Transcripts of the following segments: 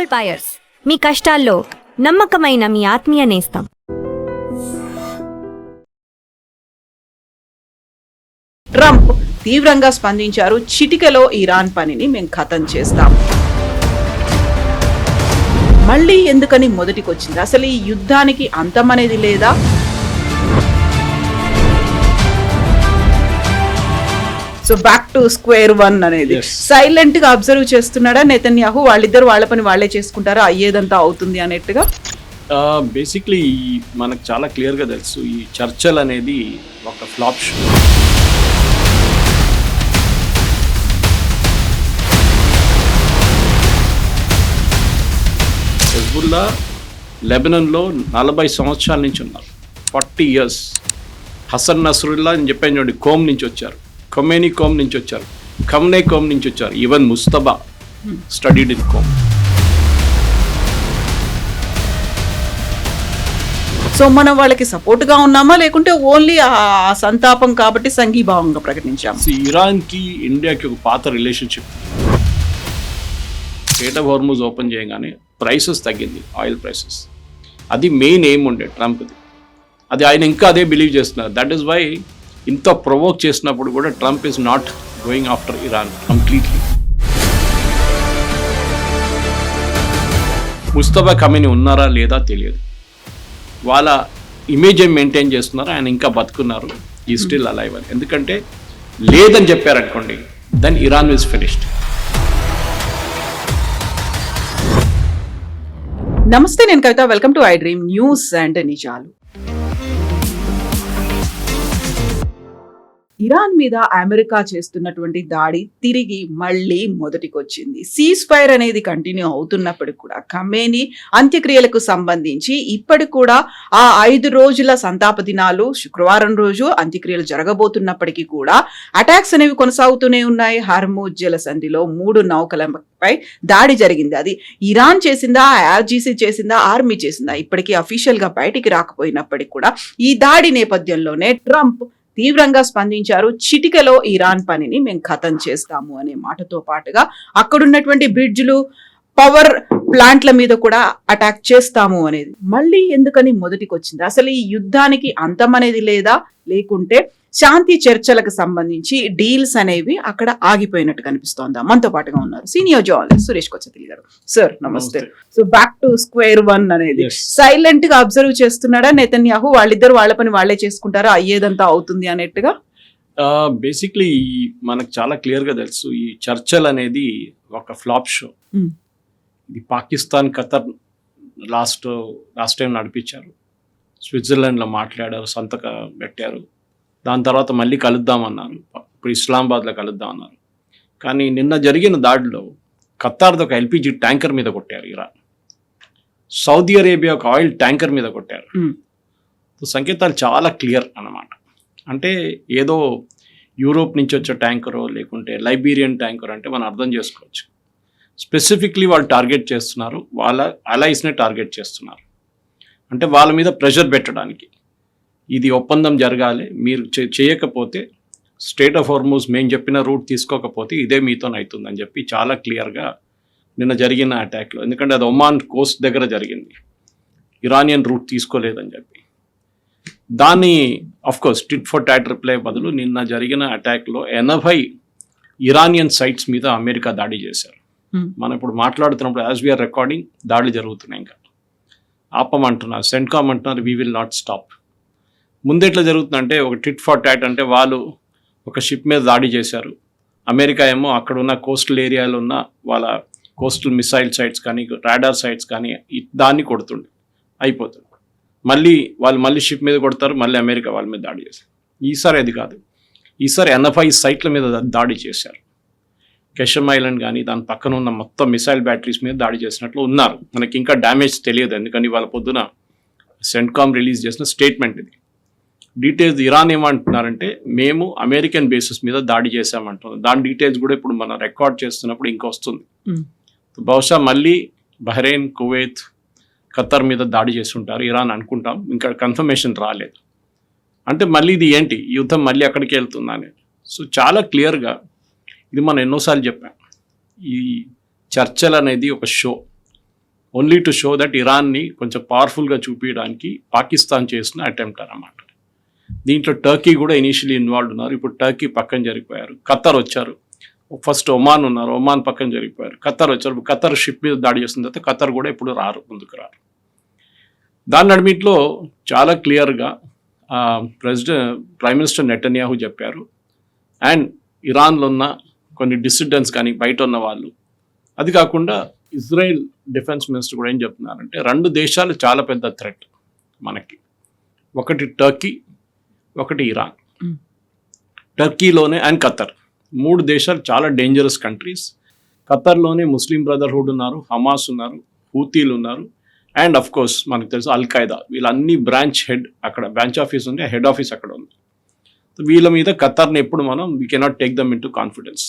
Gold buyers, మీ కష్టాల్లో నమ్మకమైన మీ ఆత్మీయ నేస్తం. ట్రంప్ తీవ్రంగా స్పందించారు. చిటికెలో ఇరాన్ పనిని మేము ఖతం చేస్తాం. మళ్ళీ ఎందుకని మొదటికొచ్చింది? అసలు ఈ యుద్ధానికి అంతం అనేది లేదా? So back to square one అనేది సైలెంట్ గా అబ్జర్వ్ చేస్తున్నాడా నెతన్యాహు? వాళ్ళిద్దరు వాళ్ళ పని వాళ్ళే చేసుకుంటారా, అయ్యేదంతా అవుతుంది అన్నట్టుగా? బేసిక్లీ మనకు చాలా క్లియర్గా తెలుసు, ఈ చర్చలు అనేది ఒక ఫ్లాప్ షో. హెజ్బుల్లా లెబనాన్లో 40 సంవత్సరాల నుంచి ఉన్నారు, 40 years. హసన్ నస్రుల్లా అని చెప్పాను చూడండి, కోమ్ నుంచి వచ్చారు. ఖొమేనీ కోమ్ నుంచి వచ్చారు. ఖమ్నే కోమ్ నుంచి వచ్చారు. Even Mojtaba studied in Qom. So మనం వాళ్ళకి సపోర్ట్ గా ఉన్నామా, లేకుంటే ఓన్లీ ఆ సంతాపం కాబట్టి సంఘీభావంగా ప్రకటించాము? ఇరాన్కి ఇండియాకి ఒక పాత relationship. Strait of Hormuz open చేయగానే ప్రైసెస్ తగ్గింది, ఆయిల్ ప్రైసెస్. అది మెయిన్ ఎయిమ్ ఉండే ట్రంప్ది. అది ఆయన ఇంకా అదే బిలీవ్ చేస్తున్నారు. దట్ ఈస్ వై ఇంత ప్రొవోక్ చేసినప్పుడు కూడా Trump is not going after Iran completely. Mustafa Khamenei ఉన్నారా లేదా తెలియదు. వాళ్ళ ఇమేజ్ ఏం మెయింటైన్ చేస్తున్నారో, ఆయన ఇంకా బతుకున్నారు, ఈ స్టిల్ అలైవ్ అని. ఎందుకంటే లేదని చెప్పారనుకోండి, దెన్ ఇరాన్ ఈజ్ ఫినిష్డ్. నమస్తే, నేను Kavitha. Welcome to I dream news and నిజాలు. ఇరాన్ మీద అమెరికా చేస్తున్నటువంటి దాడి తిరిగి మళ్ళీ మొదటికొచ్చింది. సీజ్ ఫైర్ అనేది కంటిన్యూ అవుతున్నప్పటికి కూడా ఖమేనీ అంత్యక్రియలకు సంబంధించి ఇప్పటికి కూడా ఆ 5 రోజుల సంతాప దినాలు, శుక్రవారం రోజు అంత్యక్రియలు జరగబోతున్నప్పటికీ కూడా అటాక్స్ అనేవి కొనసాగుతూనే ఉన్నాయి. హార్మూజ్ జలసంధిలో 3 నౌకలపై దాడి జరిగింది. అది ఇరాన్ చేసిందా, ఆర్జీసీ చేసిందా, ఆర్మీ చేసిందా, ఇప్పటికీ అఫీషియల్ గా బయటికి రాకపోయినప్పటికీ కూడా ఈ దాడి నేపథ్యంలోనే ట్రంప్ తీవ్రంగా స్పందించారు. చిటికెలో ఇరాన్ పనిని మేము ఖతం చేస్తాము అనే మాటతో పాటుగా అక్కడున్నటువంటి బ్రిడ్జ్లు, పవర్ ప్లాంట్ల మీద కూడా అటాక్ చేస్తాము అనేది. మళ్ళీ ఎందుకని మొదటికొచ్చింది? అసలు ఈ యుద్ధానికి అంతం అనేది లేదా, లేకుంటే శాంతి చర్చలకు సంబంధించి డీల్స్ అనేవి అక్కడ ఆగిపోయినట్టు కనిపిస్తోందా? మనతో పాటుగా ఉన్నారు సీనియర్ జర్నలిస్ట్ సురేష్ కొచ్చతిల్ గారు. సార్ నమస్తే. So back to square one అనేది సైలెంట్ గా అబ్జర్వ్ చేస్తున్నాడా నెతన్యాహు? వాళ్ళిద్దరు వాళ్ళ పని వాళ్ళే చేసుకుంటారా, అయ్యేదంతా అవుతుంది అన్నట్టుగా? బేసిక్లీ మనకు చాలా క్లియర్గా తెలుసు, ఈ చర్చలు అనేది ఒక ఫ్లాప్ షో. ఇది పాకిస్తాన్, ఖతర్ లాస్ట్ టైం నడిపించారు. స్విట్జర్లాండ్లో మాట్లాడారు, సంతకం పెట్టారు. దాని తర్వాత మళ్ళీ కలుద్దామన్నారు. ఇప్పుడు ఇస్లామాబాద్లో కలుద్దామన్నారు. కానీ నిన్న జరిగిన దాడిలో ఖతార్ది ఒక ఎల్పిజి ట్యాంకర్ మీద కొట్టారు ఇరాన్. సౌదీ అరేబియా ఒక ఆయిల్ ట్యాంకర్ మీద కొట్టారు. సంకేతాలు చాలా క్లియర్ అన్నమాట. అంటే ఏదో యూరోప్ నుంచి వచ్చే ట్యాంకరో లేకుంటే లైబీరియన్ ట్యాంకర్ అంటే మనం అర్థం చేసుకోవచ్చు. స్పెసిఫిక్లీ వాళ్ళు టార్గెట్ చేస్తున్నారు, వాళ్ళ అలైస్నే టార్గెట్ చేస్తున్నారు. అంటే వాళ్ళ మీద ప్రెషర్ పెట్టడానికి, ఇది ఒప్పందం జరగాలి, మీరు చేయకపోతే, స్ట్రెయిట్ ఆఫ్ హార్మూజ్ మేము చెప్పిన రూట్ తీసుకోకపోతే ఇదే మీతో అవుతుందని చెప్పి చాలా క్లియర్గా నిన్న జరిగిన అటాక్లో. ఎందుకంటే అది ఒమాన్ కోస్ట్ దగ్గర జరిగింది, ఇరానియన్ రూట్ తీసుకోలేదని చెప్పి. దాన్ని of course tit for tat reply బదులు నిన్న జరిగిన అటాక్లో 80 ఇరానియన్ సైట్స్ మీద అమెరికా దాడి చేశారు. మనం ఇప్పుడు మాట్లాడుతున్నప్పుడు యాజ్ వీఆర్ రికార్డింగ్ దాడులు జరుగుతున్నాయి. ఇంకా ఆపమంటున్నారు, సెంట్కామ్ అంటున్నారు వీ విల్ నాట్ స్టాప్. ముందెట్లా జరుగుతుందంటే ఒక టిట్ ఫర్ టాట్, అంటే వాళ్ళు ఒక షిప్ మీద దాడి చేశారు, అమెరికా ఏమో అక్కడ ఉన్న కోస్టల్ ఏరియాలో ఉన్న వాళ్ళ కోస్టల్ మిసైల్ సైట్స్ కానీ రాడార్ సైట్స్ కానీ దాన్ని కొడుతుండే అయిపోతుంది. మళ్ళీ షిప్ మీద కొడతారు, మళ్ళీ అమెరికా వాళ్ళ మీద దాడి చేశారు. ఈసారి అది కాదు, ఈసారి 80 సైట్ల మీద దాడి చేశారు. కెషమ్ ఐలాండ్ కానీ దాని పక్కన ఉన్న మొత్తం మిసైల్ బ్యాటరీస్ మీద దాడి చేసినట్లు ఉన్నారు. మనకి ఇంకా డ్యామేజ్ తెలియదు, ఎందుకని వాళ్ళ పొద్దున సెంట్కామ్ రిలీజ్ చేసిన స్టేట్మెంట్ ఇది. డీటెయిల్స్ ఇరాన్ ఏమంటున్నారంటే మేము అమెరికన్ బేసిస్ మీద దాడి చేశామంటున్నారు. దాని డీటెయిల్స్ కూడా ఇప్పుడు మనం రికార్డ్ చేస్తున్నప్పుడు ఇంకా వస్తుంది. బహుశా మళ్ళీ బహ్రెయిన్, కువైత్, ఖతర్ మీద దాడి చేసి ఉంటారు ఇరాన్ అనుకుంటాం, ఇంకా కన్ఫర్మేషన్ రాలేదు. అంటే మళ్ళీ ఇది ఏంటి, యుద్ధం మళ్ళీ అక్కడికి వెళ్తుందా అనేది. సో చాలా క్లియర్గా ఇది మనం ఎన్నోసార్లు చెప్పాం, ఈ చర్చలు అనేది ఒక show. Only to show that ఇరాన్ని కొంచెం పవర్ఫుల్గా చూపించడానికి పాకిస్తాన్ చేసిన అటెంప్ట్ అన్నమాట. దీంట్లో టర్కీ కూడా ఇనీషియలీ ఇన్వాల్వ్ ఉన్నారు. ఇప్పుడు టర్కీ పక్కన జరిగిపోయారు. ఖత్తర్ వచ్చారు. ఫస్ట్ ఒమాన్ ఉన్నారు, ఒమాన్ పక్కన జరిగిపోయారు. ఖత్తర్ వచ్చారు. ఖత్తర్ షిప్ మీద దాడి చేసిన తర్వాత ఖత్తర్ కూడా ఇప్పుడు ముందుకు రారు. దాని నడిమిట్లో చాలా క్లియర్గా ప్రైమ్ మినిస్టర్ నెటన్యాహు చెప్పారు. అండ్ ఇరాన్లో ఉన్న కొన్ని డిసిడెంట్స్ కానీ బయట ఉన్న వాళ్ళు, అది కాకుండా ఇజ్రాయెల్ డిఫెన్స్ మినిస్టర్ కూడా ఏం చెప్తున్నారంటే 2 దేశాలు చాలా పెద్ద థ్రెట్ మనకి. ఒకటి టర్కీ, ఒకటి ఇరాన్. టర్కీలోనే అండ్ ఖత్తర్, 3 దేశాలు చాలా డేంజరస్ కంట్రీస్. ఖత్తర్లోనే ముస్లిం బ్రదర్హుడ్ ఉన్నారు, హమాస్ ఉన్నారు, హూతీలు ఉన్నారు, అండ్ అఫ్ కోర్స్ మనకు తెలుసు అల్-ఖైదా. వీళ్ళన్ని బ్రాంచ్ ఆఫీస్ ఉంది, హెడ్ ఆఫీస్ అక్కడ ఉంది. వీళ్ళ మీద ఖత్తర్ని ఎప్పుడు మనం we cannot take them in to confidence.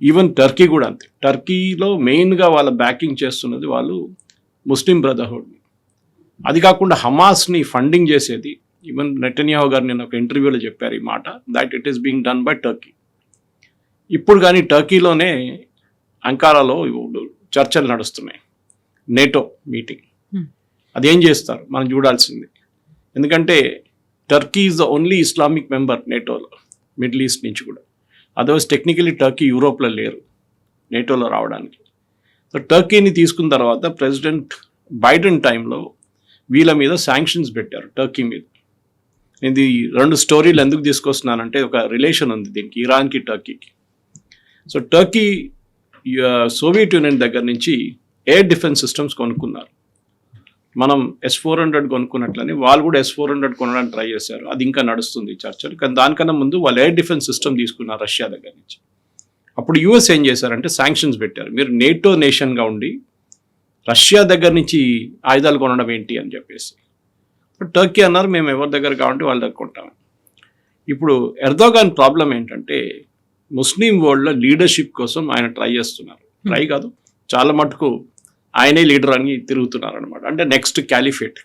Even Turkey కూడా అంతే. టర్కీలో మెయిన్గా వాళ్ళ బ్యాకింగ్ చేస్తున్నది వాళ్ళు ముస్లిం బ్రదర్హుడ్ని. అది కాకుండా హమాస్ని ఫండింగ్ చేసేది, ఈవెన్ నెటన్యాహు గారు నేను ఒక ఇంటర్వ్యూలో చెప్పారు ఈ మాట, that it is being done by Turkey. ఇప్పుడు కానీ టర్కీలోనే అంకారాలో చర్చలు నడుస్తున్నాయి, నేటో మీటింగ్. అదేం చేస్తారు మనం చూడాల్సింది. ఎందుకంటే Turkey is the only Islamic member నేటోలో, మిడిల్ ఈస్ట్ నుంచి కూడా. అదర్వైజ్ టెక్నికలీ టర్కీ యూరోప్లో లేరు నేటోలో రావడానికి. సో టర్కీని తీసుకున్న తర్వాత ప్రెసిడెంట్ బైడెన్ టైంలో వీళ్ళ మీద శాంక్షన్స్ పెట్టారు టర్కీ మీద. ఇది 2 స్టోరీలు ఎందుకు తీసుకొస్తున్నానంటే ఒక రిలేషన్ ఉంది దీనికి, ఇరాన్కి టర్కీకి. సో టర్కీ సోవియట్ యూనియన్ దగ్గర నుంచి ఎయిర్ డిఫెన్స్ సిస్టమ్స్ కొనుక్కున్నారు. మనం S-400 కొనుక్కున్నట్లని వాళ్ళు కూడా S-400 కొనడానికి ట్రై చేశారు. అది ఇంకా నడుస్తుంది చర్చలు. కానీ దానికన్నా ముందు వాళ్ళు ఎయిర్ డిఫెన్స్ సిస్టమ్ తీసుకున్నారు రష్యా దగ్గర నుంచి. అప్పుడు యూఎస్ ఏం చేశారంటే శాంక్షన్స్ పెట్టారు. మీరు నేటో నేషన్గా ఉండి రష్యా దగ్గర నుంచి ఆయుధాలు కొనడం ఏంటి అని చెప్పేసి. టర్కీ అన్నారు మేము ఎవరి దగ్గర కావాలంటే వాళ్ళ దగ్గర కొంటాం. ఇప్పుడు ఎర్దోగాన్ ప్రాబ్లం ఏంటంటే ముస్లిం వరల్డ్లో లీడర్షిప్ కోసం ఆయన ట్రై చేస్తున్నారు. ట్రై కాదు, చాలా మటుకు ఆయనే లీడర్ అని తిరుగుతున్నారు అనమాట. అంటే నెక్స్ట్ క్యాలిఫేట్.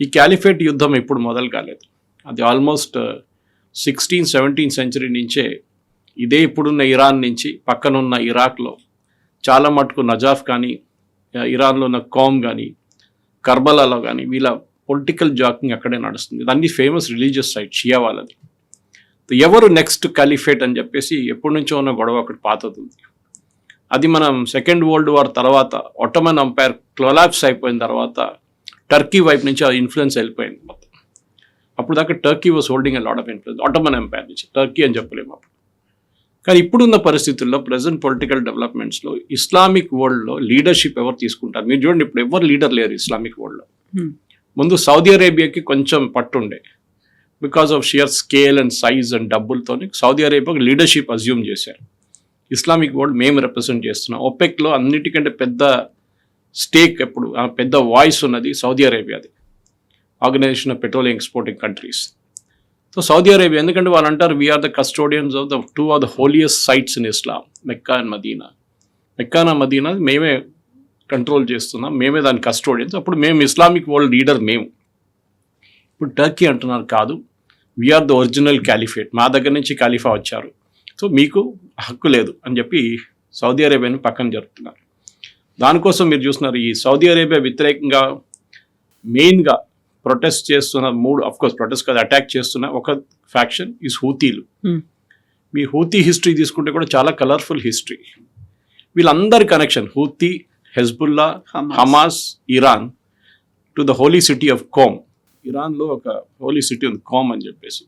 ఈ క్యాలిఫేట్ యుద్ధం ఎప్పుడు మొదలు కాలేదు. అది ఆల్మోస్ట్ 16th, 17th సెంచరీ నుంచే ఇదే ఇప్పుడున్న ఇరాన్ నుంచి పక్కనున్న ఇరాక్లో చాలా మటుకు నజాఫ్ కానీ, ఇరాన్లో ఉన్న కోమ్ కానీ, కర్బలాలో కానీ వీళ్ళ పొలిటికల్ జాకింగ్ అక్కడే నడుస్తుంది. దాన్ని ఫేమస్ రిలీజియస్ సైట్ షియా వాళ్ళది. ఎవరు నెక్స్ట్ క్యాలిఫేట్ అని చెప్పేసి ఎప్పటి నుంచో ఉన్న గొడవ ఒకటి పాతది ఉంది. అది మనం సెకండ్ వరల్డ్ వార్ తర్వాత ఒట్టమన్ ఎంపైర్ కొలాప్స్ అయిపోయిన తర్వాత టర్కీ వైపు నుంచి ఆ ఇన్ఫ్లుయెన్స్ వెళ్ళిపోయింది మొత్తం. అప్పుడు దాకా Turkey was holding a lot of influence Ottoman Empire నుంచి. టర్కీ అని చెప్పలేము అప్పుడు. కానీ ఇప్పుడున్న పరిస్థితుల్లో ప్రజెంట్ పొలిటికల్ డెవలప్మెంట్స్లో ఇస్లామిక్ వరల్డ్లో లీడర్షిప్ ఎవరు తీసుకుంటారు? మీరు చూడండి, ఇప్పుడు ఎవరు లీడర్ లేరు ఇస్లామిక్ వరల్డ్లో. ముందు సౌదీ అరేబియాకి కొంచెం పట్టుండే, because of sheer scale and size and డబ్బులతో సౌదీ అరేబియాకి లీడర్షిప్ అజ్యూమ్ చేశారు. ఇస్లామిక్ వరల్డ్ మేము రిప్రజెంట్ చేస్తున్నాం. ఒపెక్లో అన్నిటికంటే పెద్ద స్టేక్ ఎప్పుడు పెద్ద వాయిస్ ఉన్నది సౌదీ అరేబియాది, organization of petroleum exporting countries. So Saudi Arabia, ఎందుకంటే వాళ్ళు అంటారు we are the custodians of the 2 of the holiest sites in Islam, Mecca and Medina. Mecca and Medina మేమే కంట్రోల్ చేస్తున్నాం, మేమే దాని కస్టోడియన్స్. అప్పుడు మేము ఇస్లామిక్ వరల్డ్ లీడర్ మేము. ఇప్పుడు టర్కీ అంటున్నారు కాదు, వీఆర్ ద ఒరిజినల్ క్యాలిఫేట్, మా దగ్గర నుంచి ఖలీఫా వచ్చారు, సో మీకు హక్కు లేదు అని చెప్పి సౌదీ అరేబియాను పక్కన జరుపుతున్నారు. దానికోసం మీరు చూస్తున్నారు ఈ సౌదీ అరేబియా వ్యతిరేకంగా మెయిన్గా ప్రొటెస్ట్ చేస్తున్న 3, అఫ్కోర్స్ ప్రొటెస్ట్ కాదు, అటాక్ చేస్తున్న ఒక ఫ్యాక్షన్ ఈజ్ హూతీలు. మీ హూతీ హిస్టరీ తీసుకుంటే కూడా చాలా కలర్ఫుల్ హిస్టరీ. వీళ్ళందరి connection Houthi, Hezbollah, Hamas, Iran to the holy city of Qom. ఇరాన్లో ఒక హోలీ సిటీ ఉంది కోమ్ అని చెప్పేసి.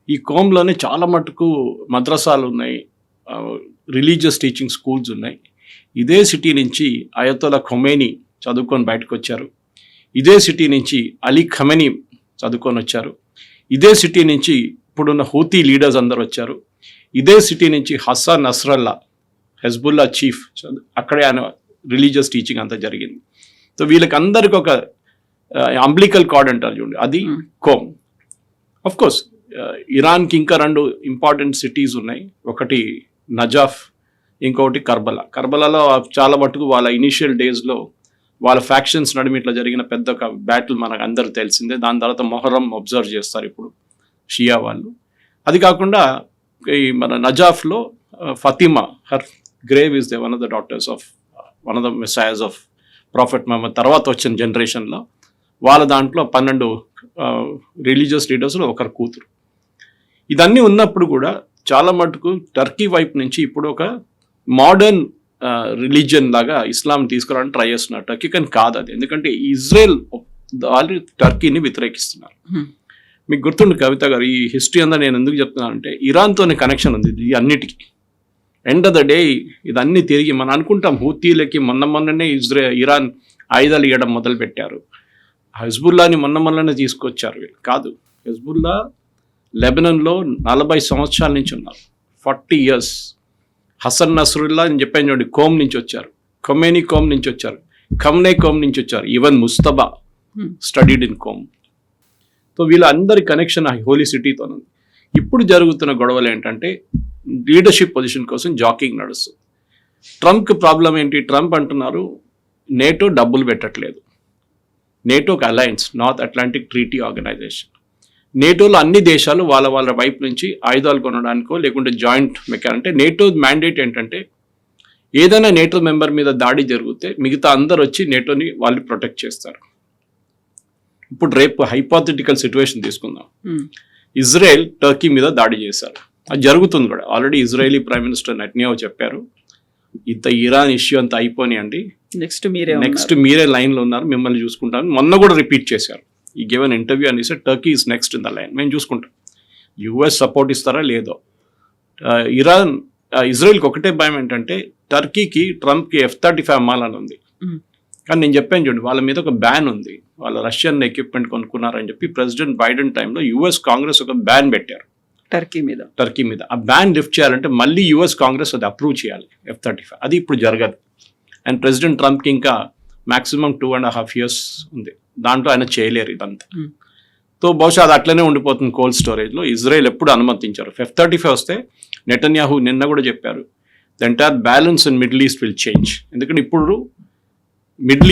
ఈ కోమ్లోనే చాలా మటుకు మద్రసాలు ఉన్నాయి, రిలీజియస్ టీచింగ్ స్కూల్స్ ఉన్నాయి. ఇదే సిటీ నుంచి అయతోలా ఖొమేనీ చదువుకొని బయటకు వచ్చారు. ఇదే సిటీ నుంచి అలీ ఖమెనీ చదువుకొని వచ్చారు. ఇదే సిటీ నుంచి ఇప్పుడున్న హూతీ లీడర్స్ అందరు వచ్చారు. ఇదే సిటీ నుంచి హసన్ నస్రల్లా, హెజ్బుల్లా చీఫ్, అక్కడే ఆయన రిలీజియస్ టీచింగ్ అంతా జరిగింది. సో వీళ్ళకి అందరికి ఒక అంబ్లికల్ కార్డ్ అంటారు చూడండి, అది కోమ్. ఆఫ్ కోర్స్ ఇరాన్కి ఇంకా 2 ఇంపార్టెంట్ సిటీస్ ఉన్నాయి. ఒకటి నజాఫ్, ఇంకొకటి కర్బలా. కర్బలాలో చాలా మటుకు వాళ్ళ ఇనిషియల్ డేస్లో వాళ్ళ ఫ్యాక్షన్స్ నడిమి ఇట్లా జరిగిన పెద్ద ఒక బ్యాటిల్ మనకు అందరూ తెలిసిందే. దాని తర్వాత మొహరం అబ్జర్వ్ చేస్తారు ఇప్పుడు షియా వాళ్ళు. అది కాకుండా ఈ మన నజాఫ్లో Fatima, her grave is the one of the daughters of one of the messiahs of prophet Muhammad తర్వాత వచ్చిన జనరేషన్లో వాళ్ళ దాంట్లో 12 రిలీజియస్ లీడర్స్లో ఒకరు కూతురు. ఇదన్నీ ఉన్నప్పుడు కూడా చాలా మటుకు టర్కీ వైపు నుంచి ఇప్పుడు ఒక మోడర్న్ రిలీజియన్ లాగా ఇస్లాం తీసుకురావడానికి ట్రై చేస్తున్నారు టర్కీ, కానీ కాదు అది. ఎందుకంటే ఇజ్రాయెల్ వాళ్ళు టర్కీని వ్యతిరేకిస్తున్నారు. మీకు గుర్తుండు కవిత గారు, ఈ హిస్టరీ అంతా నేను ఎందుకు చెప్తున్నానంటే ఇరాన్తోనే కనెక్షన్ ఉంది ఇది అన్నిటికీ. ఎండ్ ఆఫ్ ద డే ఇదన్నీ తిరిగి మనం అనుకుంటాం హూతీలకి మొన్ననే ఇరాన్ ఆయుధాలు ఇవ్వడం మొదలు పెట్టారు, హెజ్బుల్లాని మొన్ననే తీసుకొచ్చారు. వీళ్ళు కాదు, హెజ్బుల్లా లెబనన్లో 40 సంవత్సరాల నుంచి ఉన్నారు, 40 years. హసన్ నస్రుల్లా అని చెప్పాను చూడండి, కోమ్ నుంచి వచ్చారు, ఖొమేనీ కోమ్ నుంచి వచ్చారు, ఖమ్నే కోమ్ నుంచి వచ్చారు, even Mojtaba studied in Qom. So వీళ్ళందరి కనెక్షన్ ఆ హోలీ సిటీతో ఉంది. ఇప్పుడు జరుగుతున్న గొడవలు ఏంటంటే లీడర్షిప్ పొజిషన్ కోసం జాకింగ్ నడుస్తుంది. ట్రంప్కి ప్రాబ్లం ఏంటి? ట్రంప్ అంటున్నారు నేటో డబ్బులు పెట్టట్లేదు. నేటో ఒక alliance, North Atlantic Treaty Organization. నేటోలో అన్ని దేశాలు వాళ్ళ వైపు నుంచి ఆయుధాలు కొనడానికో లేకుంటే జాయింట్ అంటే నేటో మ్యాండేట్ ఏంటంటే ఏదైనా నేటో మెంబర్ మీద దాడి జరిగితే మిగతా అందరు వచ్చి నేటోని వాళ్ళు ప్రొటెక్ట్ చేస్తారు. ఇప్పుడు రేపు హైపోథెటికల్ సిచ్యువేషన్ తీసుకుందాం, ఇజ్రాయెల్ టర్కీ మీద దాడి చేశారు, అది జరుగుతుంది కూడా. Already Israeli prime minister Netanyahu చెప్పారు ఇంత ఇరాన్ ఇష్యూ అంతా అయిపోయినాయండి, నెక్స్ట్ మీరే లైన్లో ఉన్నారు, మిమ్మల్ని చూసుకుంటాను. మొన్న కూడా రిపీట్ చేశారు, ఈ గివెన్ ఇంటర్వ్యూ అని sir Turkey is next in the line, మేము చూసుకుంటాం. యుఎస్ సపోర్ట్ ఇస్తారా లేదో. ఇజ్రాయెల్కి ఒకటే భయం ఏంటంటే టర్కీకి ట్రంప్కి F-35 అమ్మాలని ఉంది, కానీ నేను చెప్పాను చూడండి వాళ్ళ మీద ఒక బ్యాన్ ఉంది, వాళ్ళ రష్యన్ ఎక్విప్మెంట్ కొనుక్కున్నారని చెప్పి ప్రెసిడెంట్ బైడెన్ టైంలో యుఎస్ కాంగ్రెస్ ఒక బ్యాన్ పెట్టారు టర్కీ మీద. ఆ బ్యాన్ లిఫ్ట్ చేయాలంటే మళ్ళీ యుఎస్ కాంగ్రెస్ అది అప్రూవ్ చేయాలి F-35, అది ఇప్పుడు జరగదు. అండ్ ప్రెసిడెంట్ ట్రంప్కి ఇంకా మాక్సిమం 2.5 years ఉంది, దాంట్లో ఆయన చేయలేరు ఇదంతా. సో బహుశా అది అట్లనే ఉండిపోతుంది కోల్డ్ స్టోరేజ్లో. ఇజ్రాయెల్ ఎప్పుడు అనుమతించారు. F-35 వస్తే నెతన్యాహు నిన్న కూడా చెప్పారు the entire balance in middle east will change. ఎందుకంటే ఇప్పుడు middle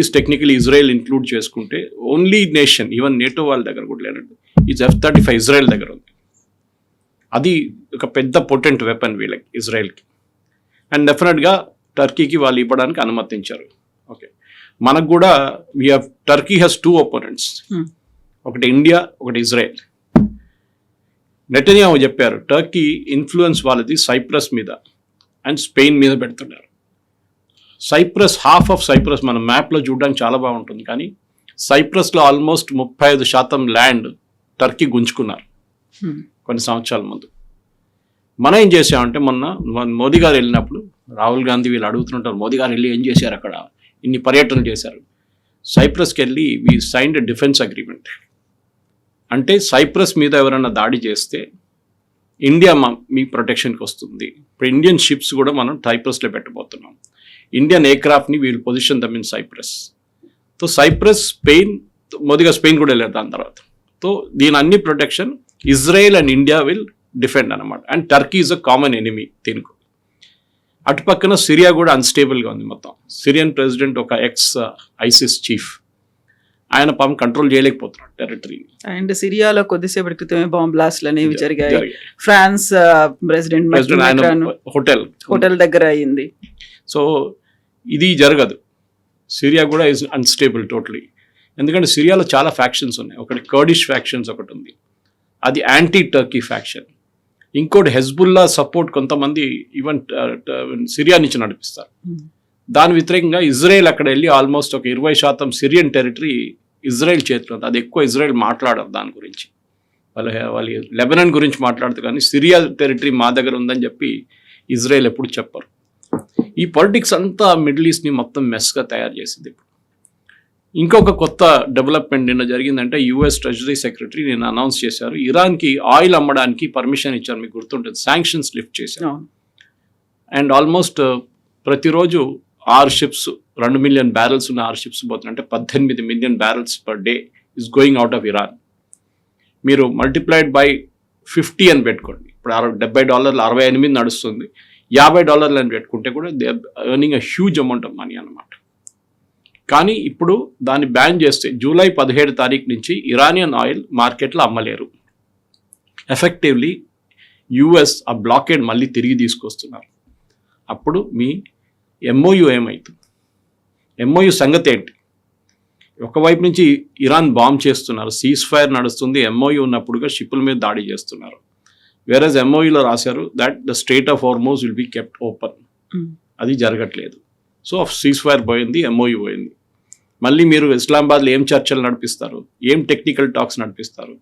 east technically Israel include చేసుకుంటే ఓన్లీ నేషన్, ఈవెన్ నేటో వాళ్ళ దగ్గర కూడా లేనట్టు ఇది F-35 ఇజ్రాయెల్ దగ్గర ఉంది. అది ఒక పెద్ద పొటెంట్ వెపన్ వీళ్ళకి ఇజ్రాయెల్కి. అండ్ డెఫినెట్గా టర్కీకి వాళ్ళు ఇవ్వడానికి అనుమతించారు. ఓకే, మనకు కూడా టర్కీ హ్యాస్ 2 opponents, ఒకటి ఇండియా, ఒకటి ఇజ్రాయెల్. నెతన్యాహు చెప్పారు టర్కీ ఇన్ఫ్లుయెన్స్ వాళ్ళది సైప్రస్ మీద అండ్ స్పెయిన్ మీద పెడుతున్నారు. సైప్రస్, హాఫ్ ఆఫ్ సైప్రస్ మన మ్యాప్లో చూడడానికి చాలా బాగుంటుంది, కానీ సైప్రస్లో ఆల్మోస్ట్ 35% ల్యాండ్ టర్కీ గుంజుకున్నారు కొన్ని సంవత్సరాల ముందు. మనం ఏం చేసామంటే మొన్న మోదీ గారు వెళ్ళినప్పుడు రాహుల్ గాంధీ వీళ్ళు అడుగుతుంటారు మోదీ గారు వెళ్ళి ఏం చేశారు, అక్కడ ఇన్ని పర్యటనలు చేశారు. సైప్రస్కి వెళ్ళి we signed a defence agreement. అంటే సైప్రస్ మీద ఎవరైనా దాడి చేస్తే ఇండియా మీ ప్రొటెక్షన్కి వస్తుంది. ఇప్పుడు ఇండియన్ షిప్స్ కూడా మనం సైప్రస్లో పెట్టబోతున్నాం. ఇండియన్ ఎయిర్క్రాఫ్ట్ని will position them in Cyprus. So Cyprus, Spain, మోదీగా స్పెయిన్ కూడా వెళ్ళారు దాని తర్వాత. సో దీని అన్ని protection Israel and India will defend అనమాట. And Turkey is a common enemy దీనికి. అటుపక్కన సిరియా కూడా అన్స్టేబుల్గా ఉంది మొత్తం. సిరియన్ ప్రెసిడెంట్ ఒక ఐసిస్ చీఫ్, ఆయన పాపం కంట్రోల్ చేయలేకపోతున్నాడు టెరిటరీని. అండ్ సిరియాలో కొద్దిసేపటి క్రితమే బాంబ్ బ్లాస్ట్లు అనేవి జరిగాయి. ఫ్రాన్స్ ప్రెసిడెంట్ హోటల్ దగ్గర అయ్యింది. సో ఇది జరగదు. సిరియా కూడా ఈజ్ అన్స్టేబుల్ టోటలీ. ఎందుకంటే సిరియాలో చాలా ఫ్యాక్షన్స్ ఉన్నాయి. ఒకటి కర్డిష్ ఫ్యాక్షన్స్ ఒకటి ఉంది, అది యాంటీ టర్కీ ఫ్యాక్షన్. ఇంకోటి హెజ్బుల్లా సపోర్ట్ కొంతమంది ఈవెన్ సిరియా నుంచి నడిపిస్తారు. దాని వ్యతిరేకంగా ఇజ్రాయెల్ అక్కడ వెళ్ళి ఆల్మోస్ట్ ఒక 20% సిరియన్ టెరిటరీ ఇజ్రాయెల్ చేతిలో ఉంది. అది ఎక్కువ ఇజ్రాయెల్ మాట్లాడరు దాని గురించి. వాళ్ళు లెబనాన్ గురించి మాట్లాడుతారు, కానీ సిరియా టెరిటరీ మా దగ్గర ఉందని చెప్పి ఇజ్రాయెల్ ఎప్పుడు చెప్పరు. ఈ పాలిటిక్స్ అంతా మిడిల్ ఈస్ట్ని మొత్తం మెస్గా తయారు చేసింది. ఇంకొక కొత్త డెవలప్మెంట్ నిన్న జరిగిందంటే యుఎస్ ట్రెజరీ సెక్రటరీ నిన్న అనౌన్స్ చేశారు ఇరాన్కి ఆయిల్ అమ్మడానికి పర్మిషన్ ఇచ్చారు. మీకు గుర్తుంటుంది, శాంక్షన్స్ లిఫ్ట్ చేశారు. అండ్ ఆల్మోస్ట్ ప్రతిరోజు 6 ships 2 million barrels ఉన్న 6 ships పోతున్నాయి. అంటే 18 million barrels per day is going out of Iran. మీరు మల్టిప్లైడ్ బై 50 అని పెట్టుకోండి. ఇప్పుడు $70 68 నడుస్తుంది. $50 అని పెట్టుకుంటే కూడా they are earning a huge amount of money అనమాట. కానీ ఇప్పుడు దాన్ని బ్యాన్ చేస్తే జూలై 17 తారీఖు నుంచి ఇరానియన్ ఆయిల్ మార్కెట్లో అమ్మలేరు. ఎఫెక్టివ్లీ యుఎస్ ఆ బ్లాకేడ్ మళ్ళీ తిరిగి తీసుకొస్తున్నారు. అప్పుడు మీ MOU ఏమవుతుంది? ఎంఓయు సంగతి ఏంటి? ఒకవైపు నుంచి ఇరాన్ బాంబ్ చేస్తున్నారు, సీజ్ ఫైర్ నడుస్తుంది, ఎంఓయు ఉన్నప్పుడుగా షిప్పుల మీద దాడి చేస్తున్నారు. వేరేజ్ ఎంఓయూలో రాశారు that the strait of Hormuz will be kept open. అది జరగట్లేదు. సో సీజ్ ఫైర్ పోయింది, ఎంఓయూ పోయింది. మళ్ళీ మీరు ఇస్లామాబాద్లో ఏం చర్చలు నడిపిస్తారు, ఏం టెక్నికల్ టాక్స్ నడిపిస్తారు?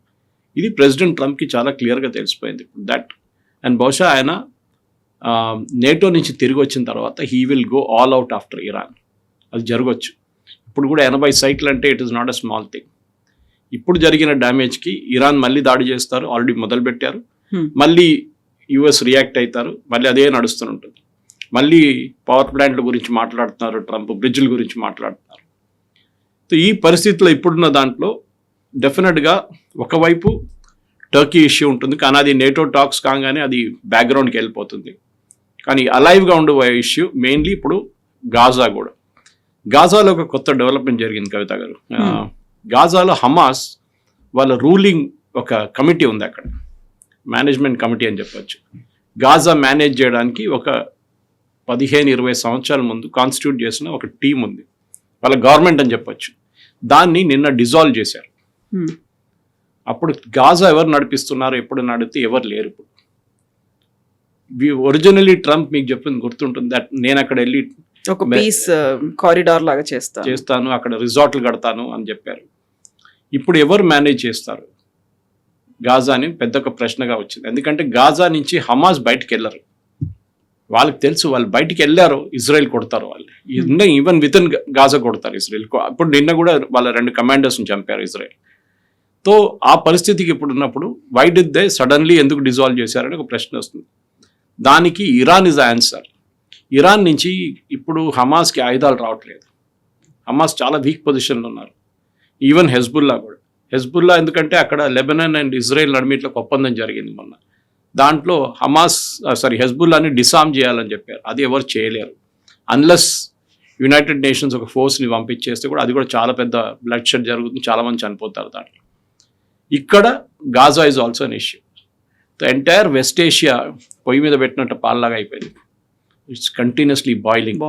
ఇది ప్రెసిడెంట్ ట్రంప్కి చాలా క్లియర్గా తెలిసిపోయింది దట్. అండ్ బహుశా ఆయన నేటో నుంచి తిరిగి వచ్చిన తర్వాత he will go all out after Iran. అది జరగవచ్చు. ఇప్పుడు కూడా 80 సైట్లు అంటే it is not a small thing. ఇప్పుడు జరిగిన డ్యామేజ్కి ఇరాన్ మళ్ళీ దాడి చేస్తారు, ఆల్రెడీ మొదలుపెట్టారు. మళ్ళీ యుఎస్ రియాక్ట్ అవుతారు, మళ్ళీ అదే నడుస్తూనే ఉంటుంది. మళ్ళీ పవర్ ప్లాంట్ల గురించి మాట్లాడుతున్నారు ట్రంప్, బ్రిడ్జ్ల గురించి మాట్లాడుతున్నారు. సో ఈ పరిస్థితిలో ఇప్పుడున్న దాంట్లో డెఫినెట్గా ఒకవైపు టర్కీ ఇష్యూ ఉంటుంది, కానీ అది నేటో టాక్స్ కాగానే అది బ్యాక్గ్రౌండ్కి వెళ్ళిపోతుంది. కానీ అలైవ్గా ఉండబోయే ఇష్యూ మెయిన్లీ ఇప్పుడు గాజా కూడా. గాజాలో ఒక కొత్త డెవలప్మెంట్ జరిగింది కవిత గారు. గాజాలో హమాస్ వాళ్ళ రూలింగ్ ఒక కమిటీ ఉంది, అక్కడ మేనేజ్మెంట్ కమిటీ అని చెప్పొచ్చు. గాజా మేనేజ్ చేయడానికి ఒక 15-20 సంవత్సరాల ముందు కాన్స్టిట్యూట్ చేసిన ఒక టీం ఉంది, వాళ్ళ గవర్నమెంట్ అని చెప్పొచ్చు. దాన్ని నిన్న డిజాల్వ్ చేశారు. అప్పుడు గాజా ఎవరు నడిపిస్తున్నారు, ఎప్పుడు నడిపితే ఎవరు లేరు. ఇప్పుడు ఒరిజినల్లీ ట్రంప్ మీకు చెప్పింది గుర్తుంటుంది దట్ నేను అక్కడ వెళ్ళి ఒక పీస్ కారిడార్ లాగా చేస్తాను, అక్కడ రిసార్ట్లు కడతాను అని చెప్పారు. ఇప్పుడు ఎవరు మేనేజ్ చేస్తారు గాజా అని పెద్ద ఒక ప్రశ్నగా వచ్చింది. ఎందుకంటే గాజా నుంచి హమాస్ బయటికి వెళ్ళరు, వాళ్ళకి తెలుసు వాళ్ళు బయటికి వెళ్ళారు ఇజ్రాయెల్ కొడతారు, వాళ్ళు ఈవెన్ విత్ ఇన్ గాజా కొడతారు ఇజ్రాయెల్. అప్పుడు నిన్న కూడా వాళ్ళ 2 కమాండర్స్ని చంపారు ఇజ్రాయెల్. తో ఆ పరిస్థితికి ఇప్పుడు ఉన్నప్పుడు వై డిడ్ దే సడన్లీ ఎందుకు డిజాల్వ్ చేశారని ఒక ప్రశ్న వస్తుంది. దానికి ఇరాన్ ఇస్ ఆన్సర్. ఇరాన్ నుంచి ఇప్పుడు హమాస్కి ఆయుధాలు రావట్లేదు. హమాస్ చాలా వీక్ పొజిషన్లో ఉన్నారు. ఈవెన్ హెజ్బుల్లా కూడా. హెజ్బుల్లా ఎందుకంటే అక్కడ లెబనాన్ అండ్ ఇజ్రాయెల్ నడిమిట్లో ఒక ఒప్పందం జరిగింది మొన్న. దాంట్లో హెజ్బుల్లాని డిసామ్ చేయాలని చెప్పారు. అది ఎవరు చేయలేరు అన్లెస్ యునైటెడ్ నేషన్స్ ఒక ఫోర్స్ని పంపించేస్తే కూడా. అది కూడా చాలా పెద్ద బ్లడ్ షెడ్ జరుగుతుంది, చాలామంది చనిపోతారు దాంట్లో. ఇక్కడ Gaza is also an issue. The entire west Asia పొయ్యి మీద పెట్టినట్టు పాల్లాగా అయిపోయింది. It's continuously boiling.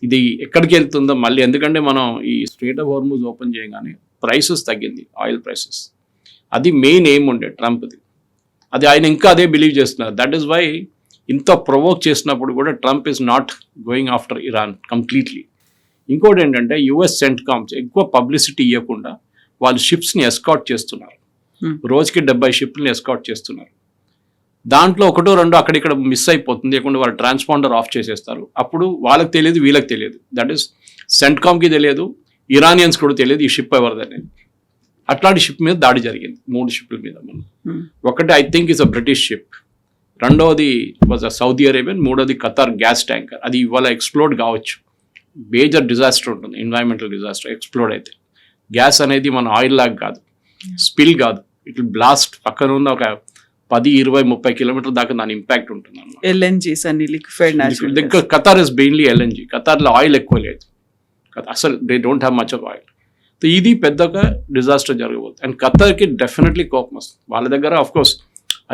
ఇది ఎక్కడికి వెళ్తుందో మళ్ళీ, ఎందుకంటే మనం ఈ స్ట్రెయిట్ ఆఫ్ హార్మూజ్ ఓపెన్ చేయగానే ప్రైసెస్ తగ్గింది, ఆయిల్ ప్రైసెస్. అది మెయిన్ ఎయిమ్ ఉండే ట్రంప్ది. అది ఆయన ఇంకా అదే బిలీవ్ చేస్తున్నారు. దట్ ఈస్ వై ఇంత ప్రొవోక్ చేసినప్పుడు కూడా Trump is not going after Iran completely. ఇంకోటి ఏంటంటే యుఎస్ సెంట్కామ్స్ ఎక్కువ పబ్లిసిటీ ఇవ్వకుండా వాళ్ళు షిప్స్ని ఎస్కాట్ చేస్తున్నారు. రోజుకి 70 షిప్ని ఎస్కాట్ చేస్తున్నారు. దాంట్లో 1-2 అక్కడిక్కడ మిస్ అయిపోతుంది, లేకుండా వాళ్ళు ట్రాన్స్పాండర్ ఆఫ్ చేసేస్తారు. అప్పుడు వాళ్ళకి తెలియదు, వీళ్ళకి తెలియదు. దట్ ఈస్ సెంట్కామ్కి తెలియదు, ఇరానియన్స్ కూడా తెలియదు ఈ షిప్ ఎవరిదని. అట్లాంటి షిప్ మీద దాడి జరిగింది, 3 షిప్ల మీద. ఒకటి I think is a British ship, రెండవది వాజ్ అ సౌదీ అరేబియన్, మూడోది ఖతార్ గ్యాస్ ట్యాంకర్. అది ఇవాళ ఎక్స్ప్లోడ్ కావచ్చు. మేజర్ డిజాస్టర్ ఉంటుంది, ఎన్వైరన్మెంటల్ డిజాస్టర్ ఎక్స్ప్లోడ్ అయితే. గ్యాస్ అనేది మన ఆయిల్ లాగా కాదు, స్పిల్ కాదు, ఇట్ విల్ బ్లాస్ట్. పక్కన ఉన్న ఒక 10-20-30 కిలోమీటర్ దాకా దాని ఇంపాక్ట్ ఉంటుంది అన్నమాట. ఎల్ఎన్జీస్ అన్ని liquefied natural gas. Qatar is mainly LNG. ఖతార్లో ఆయిల్ ఎక్కువ లేదు, అసలు they don't have much of oil. So ఇది పెద్దగా డిజాస్టర్ జరగబోతుంది. అండ్ ఖతార్కి డెఫినెట్లీ కోపం వస్తుంది. వాళ్ళ దగ్గర ఆఫ్ కోర్స్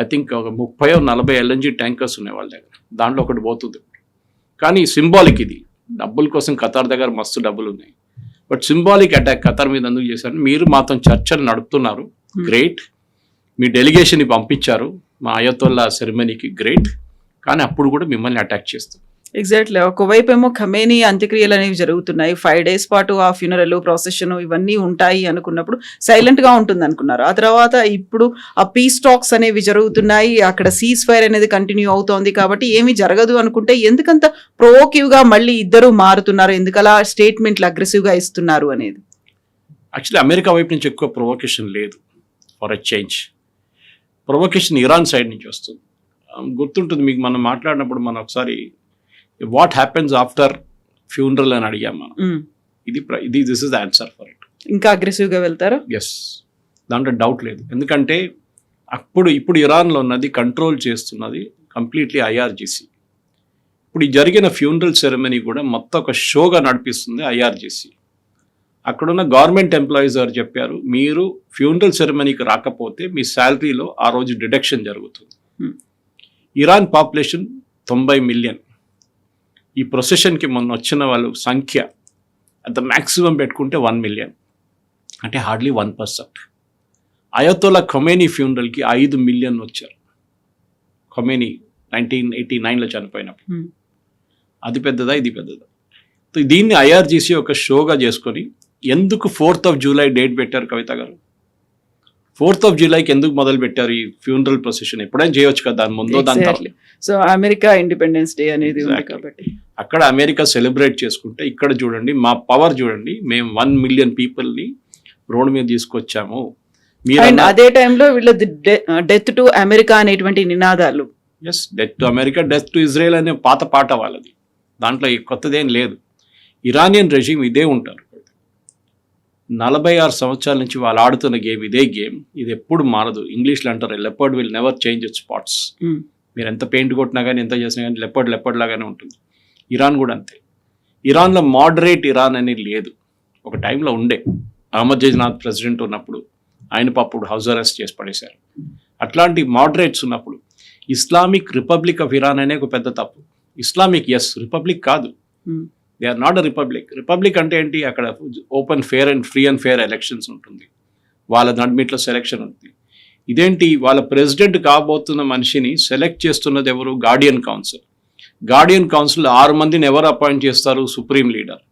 ఐ థింక్ ఒక 30-40 ఎల్ఎన్జీ ట్యాంకర్స్ ఉన్నాయి వాళ్ళ దగ్గర, దాంట్లో ఒకటి పోతుంది. కానీ సింబాలిక్ ఇది, డబ్బుల కోసం ఖతార్ దగ్గర మస్తు డబ్బులు ఉన్నాయి. బట్ సింబాలిక్ అటాక్ ఖతార్ మీద ఎందుకు చేశారు? మీరు మాతో చర్చలు నడుపుతున్నారు, గ్రేట్. మీ డెలిగేషన్ని పంపించారు మా అయతోల్లా సెరమనీకి, గ్రేట్. కానీ అప్పుడు కూడా మిమ్మల్ని అటాక్ చేస్తారు. ఎగ్జాక్ట్లీ. ఒకవైపు ఏమో ఖమేనీ అంత్యక్రియలు అనేవి జరుగుతున్నాయి, 5 days పాటు ఆ ఫ్యూనరల్ ప్రొసెషన్ ఇవన్నీ ఉంటాయి అనుకున్నప్పుడు సైలెంట్ గా ఉంటుంది అనుకున్నారు. ఆ తర్వాత ఇప్పుడు ఆ పీస్ టాక్స్ అనేవి జరుగుతున్నాయి, అక్కడ సీజ్ ఫైర్ అనేది కంటిన్యూ అవుతోంది. కాబట్టి ఏమీ జరగదు అనుకుంటే ఎందుకంత ప్రొవోకివ్ గా మళ్ళీ ఇద్దరు మారుతున్నారు, ఎందుకలా స్టేట్మెంట్లు అగ్రెసివ్ గా ఇస్తున్నారు అనేది? యాక్చువల్లీ అమెరికా వైపు నుంచి ఎక్కువ ప్రొవోకేషన్ లేదు. For a change provocation Iran side నుంచి వస్తుంది. గుర్తుంటుంది మీకు, మనం మాట్లాడినప్పుడు మనం ఒకసారి వాట్ హ్యాపెన్స్ ఆఫ్టర్ ఫ్యూనరల్ అని అడిగాం మనం. ఇది this is the answer for it. ఇంకా అగ్రెసివ్గా వెళ్తారు? ఎస్, దాంట్లో డౌట్ లేదు. ఎందుకంటే ఇప్పుడు ఇరాన్లో ఉన్నది కంట్రోల్ చేస్తున్నది కంప్లీట్లీ ఐఆర్జీసీ. ఇప్పుడు ఈ జరిగిన ఫ్యూనరల్ సెరమనీ కూడా మొత్తం ఒక షోగా నడిపిస్తుంది ఐఆర్జీసీ. అక్కడున్న గవర్నమెంట్ ఎంప్లాయీస్ గారు చెప్పారు, మీరు ఫ్యూనరల్ సెరమనీకి రాకపోతే మీ శాలరీలో ఆ రోజు డిడక్షన్ జరుగుతుంది. Iran population 90 million. ఈ ప్రొసెషన్కి మొన్న వచ్చిన వాళ్ళు సంఖ్య అంత మ్యాక్సిమం పెట్టుకుంటే 1 million, అంటే హార్డ్లీ 1%. అయతోలా ఖొమేనీ ఫ్యూనరల్కి 5 million వచ్చారు. ఖొమేనీ 1989లో చనిపోయినప్పుడు. అది పెద్దదా, ఇది పెద్దదా? సో దీన్ని IRGC ఒక షోగా చేసుకొని ఎందుకు 4th of July డేట్ పెట్టారు కవిత గారు? 4th of Julyకి ఎందుకు మొదలు పెట్టారు ఈ ఫ్యూనరల్ ప్రొసెషన్? ఎప్పుడైనా చేయొచ్చు కదా, దాని ముందో దాని తర్వాత. సో అమెరికా ఇండిపెండెన్స్ డే అనేది ఉంది కాబట్టి అక్కడ అమెరికా సెలబ్రేట్ చేసుకుంటే ఇక్కడ చూడండి మా పవర్ చూడండి, మేము 1 million పీపుల్ని రోడ్ మీద తీసుకొచ్చాము. అండ్ అదే టైంలో వీళ్ళ డెత్ టు అమెరికా అనేటువంటి నినాదాలు. Yes, death to America, death to Israel అనే పాత పాట వాళ్ళది, దాంట్లో కొత్తదేం లేదు. ఇరానియన్ రెజీమ్ ఇదే ఉంటారు. 46 సంవత్సరాల నుంచి వాళ్ళు ఆడుతున్న గేమ్ ఇదే గేమ్, ఇది ఎప్పుడు మారదు. ఇంగ్లీష్లో అంటారు leopard will never change it's spots. మీరు ఎంత పెయింట్ కొట్టినా కానీ ఎంత చేసినా కానీ లెపర్డ్ లాగానే ఉంటుంది. ఇరాన్ కూడా అంతే. ఇరాన్లో మోడరేట్ ఇరాన్ అనేది లేదు. ఒక టైంలో ఉండే, అహ్మదీనెజాద్ ప్రెసిడెంట్ ఉన్నప్పుడు ఆయన అప్పుడు హౌస్ అరెస్ట్ చేసి పడేశారు. అట్లాంటి మోడరేట్స్ ఉన్నప్పుడు ఇస్లామిక్ రిపబ్లిక్ ఆఫ్ ఇరాన్ అనే ఒక పెద్ద తప్పు. ఇస్లామిక్ ఎస్, రిపబ్లిక్ కాదు. They are not a republic. Republic అంటే ఏంటి? అక్కడ open fair and free and fair elections ఉంటుంది, వాళ్ళ నడిమిట్లో సెలెక్షన్ ఉంటుంది. ఇదేంటి? వాళ్ళ ప్రెసిడెంట్ కాబోతున్న మనిషిని సెలెక్ట్ చేస్తున్నది ఎవరు? Guardian council. గార్డియన్ కౌన్సిల్ 6 మందిని ఎవరు అపాయింట్ చేస్తారు? Supreme leader.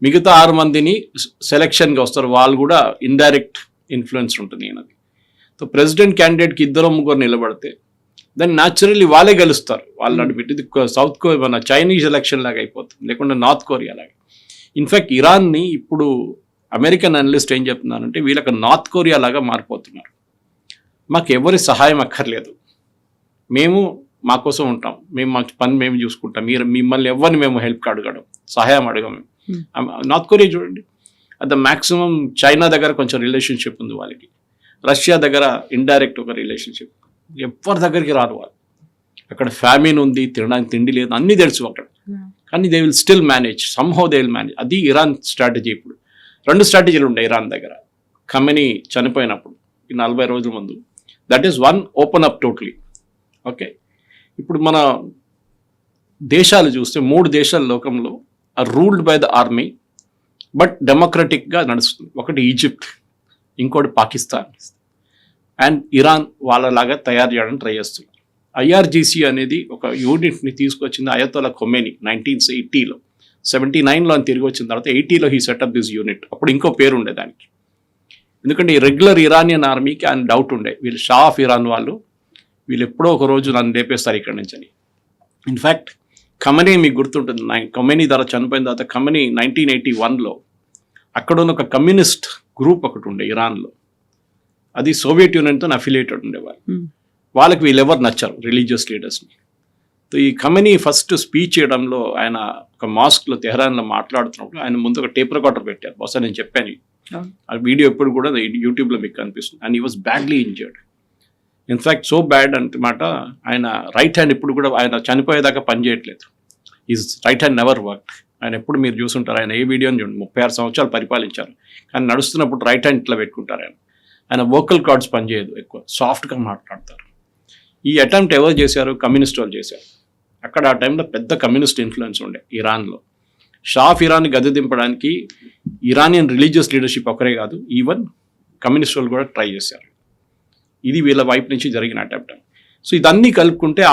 మిగతా 6 మందిని సెలెక్షన్గా వస్తారు, వాళ్ళు కూడా ఇండైరెక్ట్ ఇన్ఫ్లుయెన్స్ ఉంటుంది ఈయనది. సో ప్రెసిడెంట్ క్యాండిడేట్కి 2-3 నిలబడితే దాన్ని న్యాచురల్లీ వాళ్ళే గెలుస్తారు. వాళ్ళు నడిపెట్టి ఇది సౌత్ కొరియా, మన చైనీస్ ఎలక్షన్ లాగా అయిపోతుంది, లేకుంటే నార్త్ కొరియా లాగా. ఇన్ఫ్యాక్ట్ ఇరాన్ని ఇప్పుడు అమెరికన్ అనలిస్ట్ ఏం చెప్తున్నారంటే వీళ్ళకి నార్త్ కొరియా లాగా మారిపోతున్నారు. మాకు ఎవరి సహాయం అక్కర్లేదు, మేము మా కోసం ఉంటాం, మేము మా పని మేము చూసుకుంటాం, మిమ్మల్ని ఎవరిని మేము హెల్ప్ అడగడం, సహాయం అడగం. నార్త్ కొరియా చూడండి, అది మ్యాక్సిమం చైనా దగ్గర కొంచెం రిలేషన్షిప్ ఉంది వాళ్ళకి, రష్యా దగ్గర ఇండైరెక్ట్ ఒక రిలేషన్షిప్, ఎవరి దగ్గరికి రారు వాళ్ళు. అక్కడ ఫ్యామిన్ ఉంది, తినడానికి తిండి లేదు, అన్నీ తెలుసు అక్కడ, కానీ they will still manage, somehow they will manage. అది ఇరాన్ స్ట్రాటజీ. ఇప్పుడు 2 స్ట్రాటజీలు ఉండే ఇరాన్ దగ్గర. ఖమేనీ చనిపోయినప్పుడు ఈ 40 రోజుల ముందు, that is 1, open up totally. Okay, ఇప్పుడు మన దేశాలు చూస్తే 3 దేశాల లోకంలో are ruled by the army but డెమోక్రటిక్గా నడుస్తుంది. ఒకటి ఈజిప్ట్, ఇంకోటి పాకిస్తాన్, అండ్ ఇరాన్ వాళ్ళలాగా తయారు చేయడానికి ట్రై చేస్తున్నారు. IRGC అనేది ఒక యూనిట్ని తీసుకొచ్చింది అయతోలా ఖొమేనీ 1980లో. 79లో అని తిరిగి వచ్చిన తర్వాత 80లో హీ సెటప్ దిస్ యూనిట్. అప్పుడు ఇంకో పేరు ఉండే దానికి, ఎందుకంటే ఈ రెగ్యులర్ ఇరానియన్ ఆర్మీకి ఆయన డౌట్ ఉండే, వీళ్ళు షా ఆఫ్ ఇరాన్ వాళ్ళు, వీళ్ళు ఎప్పుడో ఒక రోజు నన్ను లేపేస్తారు ఇక్కడ నుంచి అని. ఇన్ఫ్యాక్ట్ ఖమేనీ మీకు గుర్తుంటుంది, ఖమేనీ ధర చనిపోయిన తర్వాత ఖమేనీ 1981లో అక్కడ ఉన్న ఒక కమ్యూనిస్ట్ గ్రూప్ ఒకటి ఉండే ఇరాన్లో, అది సోవియట్ యూనియన్తో అఫిలియేటెడ్ ఉండేవాళ్ళు. వాళ్ళకి వీళ్ళెవరు నచ్చారు, రిలీజియస్ లీడర్స్ని. సో ఈ ఖమేనీ ఫస్ట్ స్పీచ్ చేయడంలో ఆయన ఒక మాస్క్లో తెహరాన్లో మాట్లాడుతున్నప్పుడు ఆయన ముందు ఒక టేప్ రికార్డర్ పెట్టారు. బహుశా నేను చెప్పాను, ఆ వీడియో ఎప్పుడు కూడా యూట్యూబ్లో మీకు కనిపిస్తుంది. And he was badly injured. In fact so bad అంటమాట, ఆయన రైట్ హ్యాండ్ ఇప్పుడు కూడా ఆయన చనిపోయేదాకా పని చేయట్లేదు. Is right hand never work. ఆయన ఎప్పుడు మీరు చూసుంటారు, ఆయన ఏ వీడియోని చూడండి, 36 సంవత్సరాలు పరిపాలించారు, కానీ నడుస్తున్నప్పుడు రైట్ హ్యాండ్ ఇట్లా పెట్టుకుంటారు. ఆయన వోకల్ కార్డ్స్ పనిచేయదు, ఎక్కువ సాఫ్ట్గా మాట్లాడతారు. ఈ అటెంప్ట్ ఎవరు చేశారు? కమ్యూనిస్ట్ వాళ్ళు చేశారు. అక్కడ ఆ టైంలో పెద్ద కమ్యూనిస్ట్ ఇన్ఫ్లుయెన్స్ ఉండే ఇరాన్లో. షా ఆఫ్ ఇరాన్ని గద్దె దింపడానికి ఇరానియన్ రిలీజియస్ లీడర్షిప్ ఒకరే కాదు, ఈవెన్ కమ్యూనిస్ట్ వాళ్ళు కూడా ట్రై చేశారు. ఇది వీళ్ళ వైపు నుంచి జరిగిన అటెంప్ట్. సో ఇదన్నీ కలుపుకుంటే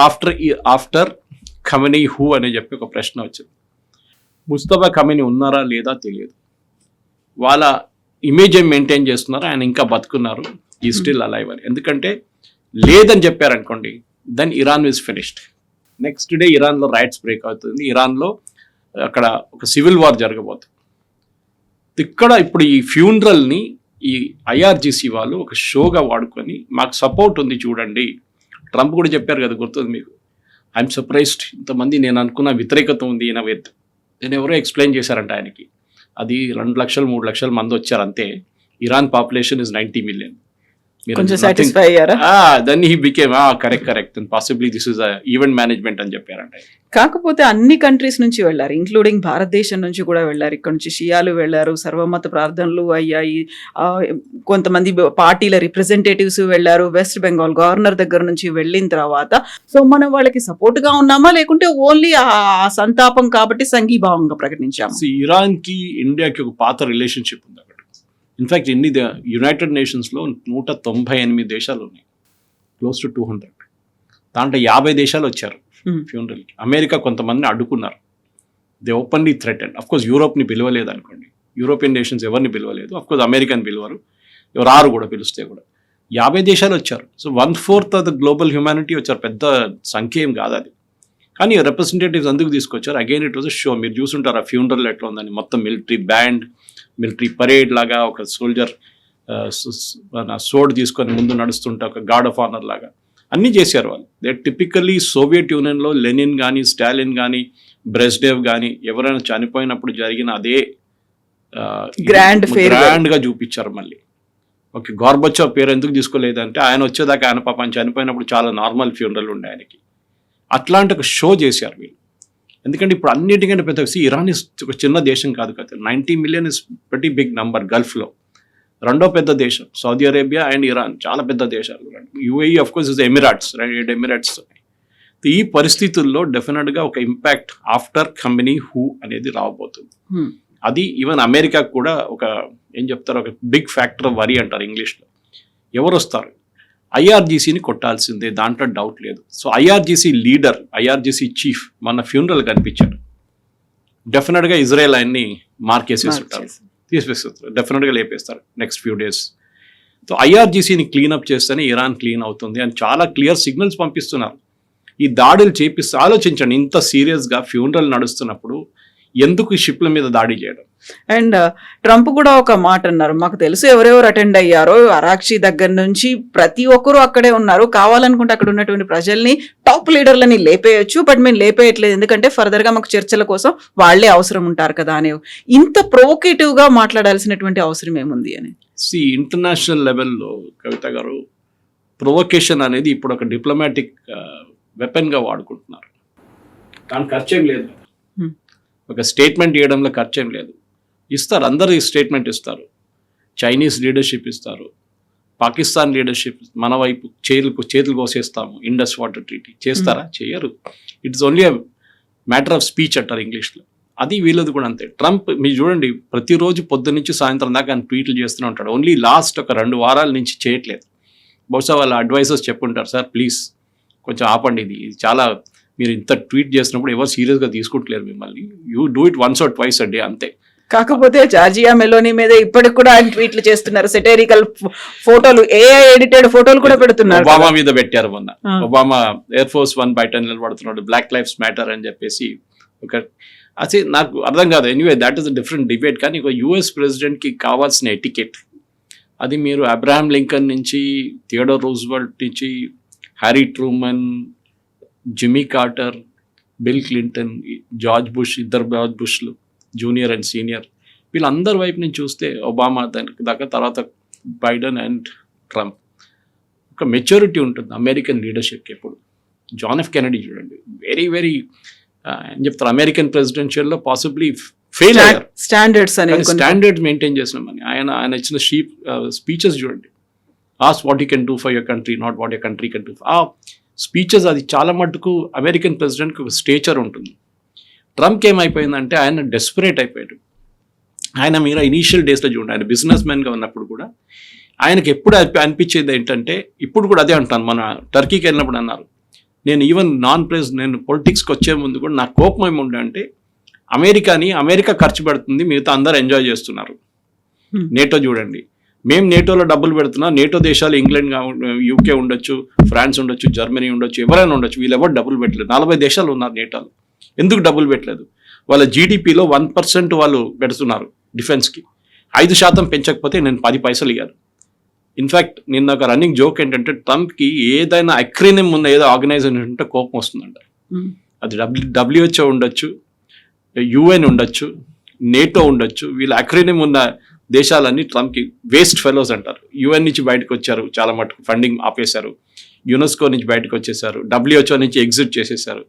ఆఫ్టర్ ఖమేనీ హూ అని చెప్పి ఒక ప్రశ్న వచ్చింది. ముస్తఫా ఖమేనీ ఉన్నారా లేదా తెలియదు, వాళ్ళ ఇమేజ్ ఏం మెయింటైన్ చేస్తున్నారు, ఆయన ఇంకా బతుకున్నారు, ఈ స్టిల్ అలైవ్ అని. ఎందుకంటే లేదని చెప్పారనుకోండి, then Iran is finished. Next day ఇరాన్లో రైట్స్ బ్రేక్ అవుతుంది, ఇరాన్లో అక్కడ ఒక సివిల్ వార్ జరగబోతుంది. ఇక్కడ ఇప్పుడు ఈ ఫ్యూనరల్ని ఈ IRGC వాళ్ళు ఒక షోగా వాడుకొని మాకు సపోర్ట్ ఉంది చూడండి. ట్రంప్ కూడా చెప్పారు కదా, గుర్తుంది మీకు, ఐఎమ్ సర్ప్రైజ్డ్, ఇంతమంది నేను అనుకున్న వ్యతిరేకత ఉంది ఈయన విత్. నేను ఎవరో ఎక్స్ప్లెయిన్ చేశారంట ఆయనకి, అది 2 లక్షలు 3 లక్షల మంది వచ్చారు అంతే. Iran population is 90 million. కొంచెం సాటిస్ఫై అయ్యారా? Then he became correct then possibly this is event management అని చెప్పారంట. కాకపోతే అన్ని కంట్రీస్ నుంచి వెళ్ళారు, ఇంక్లూడింగ్ భారతదేశం నుంచి కూడా వెళ్ళారు. ఇక్కడ నుంచి షియాలు వెళ్ళారు, సర్వమత ప్రార్థనలు అయ్యాయి, కొంతమంది పార్టీల రిప్రజెంటేటివ్స్ వెళ్ళారు. వెస్ట్ బెంగాల్ గవర్నర్ దగ్గర నుంచి వెళ్ళిన తర్వాత సో మనం వాళ్ళకి సపోర్ట్ గా ఉన్నామా లేకుంటే ఓన్లీ ఆ సంతాపం కాబట్టి సంఘీభావంగా ప్రకటించాము? ఇరాన్ కి ఇండియాకి ఒక పాత రిలేషన్షిప్ ఉంది అక్కడ. ఇన్ఫాక్ట్ యునైటెడ్ నేషన్స్లో 198 దేశాలు ఉన్నాయి, క్లోజ్ టు 200. దాంట్లో 50 దేశాలు వచ్చారు ఫ్యూనరల్కి. అమెరికా కొంతమందిని అడ్డుకున్నారు, దే ఓపెన్లీ థ్రెటెండ్. అఫ్కోర్స్ యూరోప్ని పిలవలేదు అనుకోండి, యూరోపియన్ నేషన్స్ ఎవరిని పిలవలేదు, అఫ్కోర్స్ అమెరికాని పిలవరు, ఎవరు కూడా పిలిస్తే కూడా 50 దేశాలు వచ్చారు. So 1/4 of the global humanity వచ్చారు, పెద్ద సంఖ్య ఏం కాదు అది. కానీ రిప్రజెంటేటివ్స్ అందుకు తీసుకొచ్చారు. అగైన్ ఇట్ వాజ్ షో, మీరు చూసుంటారు ఆ ఫ్యూనరల్ ఎట్లా ఉందని, మొత్తం మిలిటరీ బ్యాండ్, మిలిటరీ పరేడ్ లాగా, ఒక సోల్జర్ సోడ్ తీసుకొని ముందు నడుస్తుంటే ఒక గార్డ్ ఆఫ్ ఆనర్ లాగా అన్నీ చేశారు వాళ్ళు. దే టిపికల్లీ సోవియట్ యూనియన్లో లెనిన్ కానీ, స్టాలిన్ కానీ, బ్రెస్డేవ్ కానీ ఎవరైనా చనిపోయినప్పుడు జరిగిన అదే గ్రాండ్గా చూపించారు. మళ్ళీ ఓకే, గోర్బచోవ్ పేరు ఎందుకు తీసుకోలేదంటే ఆయన వచ్చేదాకా ఆయన పాపం చనిపోయినప్పుడు చాలా నార్మల్ ఫ్యూనరల్ ఉండే ఆయనకి. అట్లాంటి ఒక షో చేశారు వీళ్ళు. ఎందుకంటే ఇప్పుడు అన్నిటికంటే పెద్ద ఇరాన్ ఒక చిన్న దేశం కాదు కదా, 90 మిలియన్ ఇస్ ప్రతి బిగ్ నంబర్. గల్ఫ్లో రెండో పెద్ద దేశం సౌదీ అరేబియా అండ్ ఇరాన్, చాలా పెద్ద దేశాలు. UAE of course is Emirates, 7 Emirates. ఈ పరిస్థితుల్లో డెఫినెట్గా ఒక ఇంపాక్ట్ ఆఫ్టర్ ఖమెనీ హూ అనేది రాబోతుంది. అది ఈవెన్ అమెరికాకు కూడా ఒక ఏం చెప్తారు, ఒక బిగ్ ఫ్యాక్టర్ వరీ అంటారు ఇంగ్లీష్లో. ఎవరు వస్తారు? ఐఆర్జీసీని కొట్టాల్సిందే, దాంట్లో డౌట్ లేదు. So IRGC leader, IRGC chief మన ఫ్యూనరల్ కనిపించాడు. డెఫినెట్గా ఇజ్రాయెల్ ఆయన్ని మార్కేసేసి ఉంటారు, తీసివేస్తారు, డెఫినెట్గా లేపేస్తారు నెక్స్ట్ ఫ్యూ డేస్. సో ఐఆర్జీసీని క్లీనప్ చేస్తేనే ఇరాన్ క్లీన్ అవుతుంది అని చాలా క్లియర్ సిగ్నల్స్ పంపిస్తున్నారు. ఈ దాడులు చేపిస్తే ఆలోచించండి, ఇంత సీరియస్గా ఫ్యూనరల్ నడుస్తున్నప్పుడు ఎందుకు ఈ షిప్ల మీద దాడి చేయడం? అండ్ ట్రంప్ కూడా ఒక మాట అన్నారు, మాకు తెలుసు ఎవరెవరు అటెండ్ అయ్యారో, అరాక్షి దగ్గర నుంచి ప్రతి ఒక్కరూ అక్కడే ఉన్నారు, కావాలనుకుంటే అక్కడ ఉన్నటువంటి ప్రజల్ని, టాప్ లీడర్లని లేపేయచ్చు, బట్ మేము లేపేయట్లేదు, ఎందుకంటే ఫర్దర్ గా మాకు చర్చల కోసం వాళ్లే అవసరం ఉంటారు కదా అని. ఇంత ప్రొవోకేటివ్ గా మాట్లాడాల్సినటువంటి అవసరం ఏముంది అని? ఇంటర్నేషనల్ లెవెల్లో కవిత గారు, ప్రొవోకేషన్ అనేది ఇప్పుడు ఒక డిప్లొమాటిక్ వెపన్ గా వాడుకుంటున్నారు. దానికి ఖర్చేం లేదు, ఒక స్టేట్మెంట్ ఇవ్వడంలో ఖర్చేం లేదు. ఇస్తారు, అందరూ ఈ స్టేట్మెంట్ ఇస్తారు. చైనీస్ లీడర్షిప్ ఇస్తారు, పాకిస్తాన్ లీడర్షిప్ మన వైపు చేతులు కోసేస్తాము, ఇండస్ వాటర్ ట్రీటీ చేస్తారా? చేయరు. It's only a matter of speech అంటారు ఇంగ్లీష్లో. అది వీళ్ళది కూడా అంతే. ట్రంప్ మీరు చూడండి, ప్రతిరోజు పొద్దు నుంచి సాయంత్రం దాకా ఆయన ట్వీట్లు చేస్తూనే ఉంటాడు. ఓన్లీ లాస్ట్ ఒక 2 వారాల నుంచి చేయట్లేదు. బహుశా వాళ్ళ అడ్వైజర్స్ చెప్పుంటారు, సార్ ప్లీజ్ కొంచెం ఆపండి, ఇది చాలా మీరు ఇంత ట్వీట్ చేసినప్పుడు ఎవరు సీరియస్గా తీసుకుంటలేరు మిమ్మల్ని, you do it once or twice a day అంతే. కాకపోతే జార్జియా మెలోనీ మీద ఇప్పటికి కూడా ఆయన ట్వీట్లు చేస్తున్నారు, సెటైరికల్ ఫోటోలు, ఏఐ ఎడిటెడ్ ఫోటోలు కూడా పెడుతున్నారు. ఒబామా మీద పెట్టారు మొన్న, ఒబామా ఎయిర్ ఫోర్స్ 1 బయట నిలబడుతున్నాడు, బ్లాక్ లైఫ్స్ మ్యాటర్ అని చెప్పేసి. అసలు నాకు అర్థం కాదు. Anyway that is a different debate. కానీ ఒక యుఎస్ ప్రెసిడెంట్కి కావాల్సిన ఎటికెట్ అది మీరు అబ్రహాం లింకన్ నుంచి, థియోడోర్ రూజ్వెల్ట్ నుంచి, Harry Truman, Jimmy Carter, bill Clinton, George bush, ఇద్దరు జార్జ్ బుష్లు జూనియర్ అండ్ సీనియర్, వీళ్ళందరి వైపు నుంచి చూస్తే ఒబామా దాకా, తర్వాత బైడెన్ అండ్ ట్రంప్, ఒక మెచ్యూరిటీ ఉంటుంది అమెరికన్ లీడర్షిప్కి ఎప్పుడు. జాన్ ఎఫ్ కెనడీ చూడండి, వెరీ వెరీ ఏం చెప్తారు, అమెరికన్ ప్రెసిడెన్షియల్లో పాసిబ్లీ ఫెయిల్ అయ్యారు. స్టాండర్డ్స్ మెయింటైన్ చేసినామని ఆయన ఇచ్చిన స్పీచెస్ చూడండి, ask what you can do for your country, not what your country can do. ఆ స్పీచెస్ అది చాలా మటుకు అమెరికన్ ప్రెసిడెంట్కి ఒక స్టేచర్ ఉంటుంది. ట్రంప్కి ఏమైపోయిందంటే ఆయన డెస్పరేట్ అయిపోయాడు. ఆయన మీరు ఇనీషియల్ డేస్లో చూడండి, ఆయన బిజినెస్ మ్యాన్గా ఉన్నప్పుడు కూడా ఆయనకి ఎప్పుడు అనిపించేది ఏంటంటే, ఇప్పుడు కూడా అదే అంటాను, మన టర్కీకి వెళ్ళినప్పుడు అన్నారు, నేను ఈవెన్ నేను పొలిటిక్స్కి వచ్చే ముందు కూడా నాకు కోపం ఏముండే అంటే, అమెరికా ఖర్చు పెడుతుంది, మిగతా అందరూ ఎంజాయ్ చేస్తున్నారు. నేటో చూడండి, మేము నేటోలో డబ్బులు పెడుతున్నాం, నేటో దేశాలు ఇంగ్లాండ్, యూకే ఉండొచ్చు, ఫ్రాన్స్ ఉండొచ్చు, జర్మనీ ఉండొచ్చు, ఎవరైనా ఉండొచ్చు, వీళ్ళు ఎవరు డబ్బులు పెట్టలేదు. 40 దేశాలు ఉన్నారు నేటోలో, ఎందుకు డబ్బులు పెట్టలేదు? వాళ్ళ జీడిపిలో 1% వాళ్ళు పెడుతున్నారు డిఫెన్స్కి. 5% పెంచకపోతే నేను 10 పైసలు ఇవ్వాలి. ఇన్ఫ్యాక్ట్ నిన్న ఒక రన్నింగ్ జోక్ ఏంటంటే, ట్రంప్కి ఏదైనా అక్రోనిమ్ ఉన్న ఏదో ఆర్గనైజేషన్ ఉంటే కోపం వస్తుందంట. అది WHO ఉండొచ్చు, UN ఉండొచ్చు, నేటో ఉండొచ్చు, వీళ్ళ అక్రోనిమ్ ఉన్న దేశాలన్నీ ట్రంప్కి వేస్ట్ ఫెలోస్ అంటారు. యుఎన్ నుంచి బయటకు వచ్చారు, చాలా మటుకు ఫండింగ్ ఆపేశారు, యునెస్కో నుంచి బయటకు వచ్చేసారు, WHO నుంచి ఎగ్జిట్ చేసేసారు.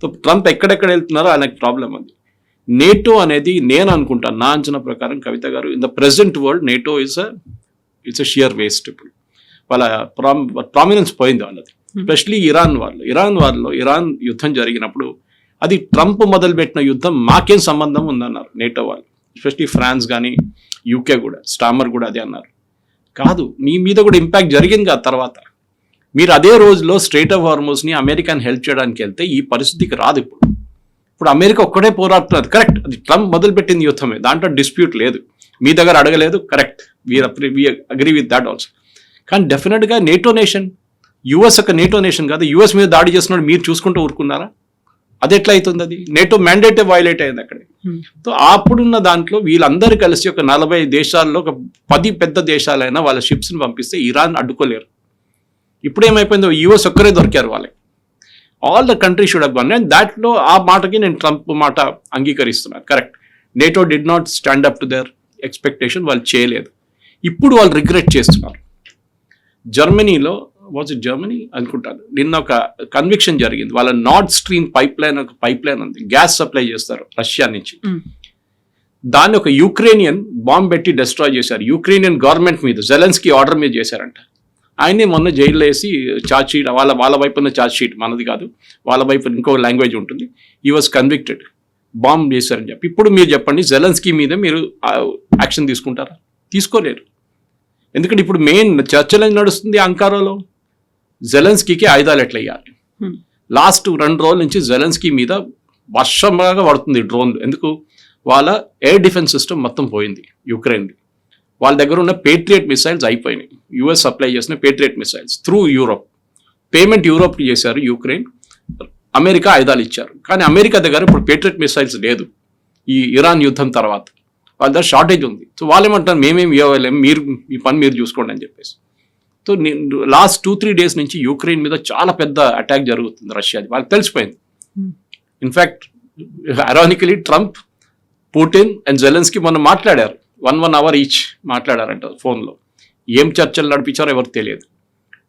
సో ట్రంప్ ఎక్కడెక్కడ వెళ్తున్నారో ఆయనకు ప్రాబ్లం ఉంది. నేటో అనేది నేను అనుకుంటాను, నా అంచనా ప్రకారం కవిత గారు, in the present world NATO it's a sheer waste. ఇప్పుడు వాళ్ళ ప్రామినెన్స్ పోయింది వాళ్ళది. ఎస్పెషలీ ఇరాన్ వాళ్ళు ఇరాన్ యుద్ధం జరిగినప్పుడు అది ట్రంప్ మొదలుపెట్టిన యుద్ధం, మాకేం సంబంధం ఉందన్నారు నేటో వాళ్ళు. ఎస్పెషలీ ఫ్రాన్స్ కానీ యూకే కూడా, స్టామర్ కూడా అదే అన్నారు. కాదు, మీ మీద కూడా ఇంపాక్ట్ జరిగింది కదా తర్వాత. మీరు అదే రోజులో స్ట్రైట్ ఆఫ్ హార్మోస్ని అమెరికాని హెల్ప్ చేయడానికి వెళ్తే ఈ పరిస్థితికి రాదు. ఇప్పుడు అమెరికా ఒక్కడే పోరాడుతున్నది, కరెక్ట్. అది ట్రంప్ మొదలుపెట్టింది యుద్ధమే, దాంట్లో డిస్ప్యూట్ లేదు. మీ దగ్గర అడగలేదు, correct, we agree with that also. కానీ డెఫినెట్గా నేటో నేషన్, యుఎస్ ఒక నేటో నేషన్ కాదు, యుఎస్ మీద దాడి చేస్తున్నాడు మీరు చూసుకుంటూ ఊరుకున్నారా? అది ఎట్లా అవుతుంది? అది నేటో మ్యాండేటే వైలేట్ అయింది అక్కడ. సో అప్పుడున్న దాంట్లో వీళ్ళందరూ కలిసి ఒక 40 దేశాల్లో ఒక 10 పెద్ద దేశాలైనా వాళ్ళ షిప్స్ని పంపిస్తే ఇరాన్ అడ్డుకోలేరు. ఇప్పుడు ఏమైపోయిందో, యుఎస్ ఒక్కరే దొరికారు వాళ్ళకి. All the country should have gun. And దాంట్లో ఆ మాటకి నేను ట్రంప్ మాట అంగీకరిస్తున్నాను, correct. NATO did not stand up to their expectation, వాళ్ళు చేయలేదు. ఇప్పుడు వాళ్ళు రిగ్రెట్ చేస్తున్నారు. జర్మనీలో జర్మనీ అనుకుంటాను, నిన్న ఒక కన్విక్షన్ జరిగింది. వాళ్ళ నార్డ్ స్ట్రీమ్ ఒక పైప్ లైన్ ఉంది, గ్యాస్ సప్లై చేస్తారు రష్యా నుంచి. దాన్ని ఒక యుక్రేనియన్ బాంబ్ పెట్టి డిస్ట్రాయ్ చేశారు. యుక్రేనియన్ గవర్నమెంట్ మీద, జెలెన్స్కీ ఆర్డర్ మీద చేశారంట. ఆయనే మొన్న జైల్లో వేసి ఛార్జ్ షీట్, వాళ్ళ వైపున ఛార్జ్ షీట్, మనది కాదు, వాళ్ళ వైపు ఇంకో లాంగ్వేజ్ ఉంటుంది, ఈ వాజ్ కన్విక్టెడ్, బాంబ్ చేశారని చెప్పి. ఇప్పుడు మీరు చెప్పండి, జెలెన్స్కీ మీద మీరు యాక్షన్ తీసుకుంటారా? తీసుకోలేరు. ఎందుకంటే ఇప్పుడు మెయిన్ చర్చలు నడుస్తుంది అంకారాలో, జెలెన్స్కీకి ఆయుధాలు ఎట్లా ఇవ్వాలి. లాస్ట్ 2 రోజుల నుంచి జెలెన్స్కీ మీద వర్షంలాగా పడుతుంది డ్రోన్లు. ఎందుకు? వాళ్ళ ఎయిర్ డిఫెన్స్ సిస్టమ్ మొత్తం పోయింది యుక్రెయిన్ది. వాళ్ళ దగ్గర ఉన్న పేట్రియట్ మిసైల్స్ అయిపోయినాయి. యుఎస్ సప్లై చేసిన Patriot missiles through Europe, payment యూరోప్కి చేశారు యుక్రెయిన్, అమెరికా ఆయుధాలు ఇచ్చారు. కానీ అమెరికా దగ్గర ఇప్పుడు పేట్రియట్ మిసైల్స్ లేదు ఈ ఇరాన్ యుద్ధం తర్వాత. వాళ్ళ దగ్గర షార్టేజ్ ఉంది. సో వాళ్ళు ఏమంటారు, మేమేమి ఇవ్వలేము, మీరు ఈ పని మీరు చూసుకోండి అని చెప్పేసి. సో లాస్ట్ 2-3 డేస్ నుంచి యుక్రెయిన్ మీద చాలా పెద్ద అటాక్ జరుగుతుంది రష్యాది, వాళ్ళకి తెలిసిపోయింది. In fact ironically Trump, Putin and Zelensky మొన్న మాట్లాడారు, 1 అవర్ ఈచ్ మాట్లాడారంట ఫోన్లో. ఏం చర్చలు నడిపించారో ఎవరికి తెలియదు.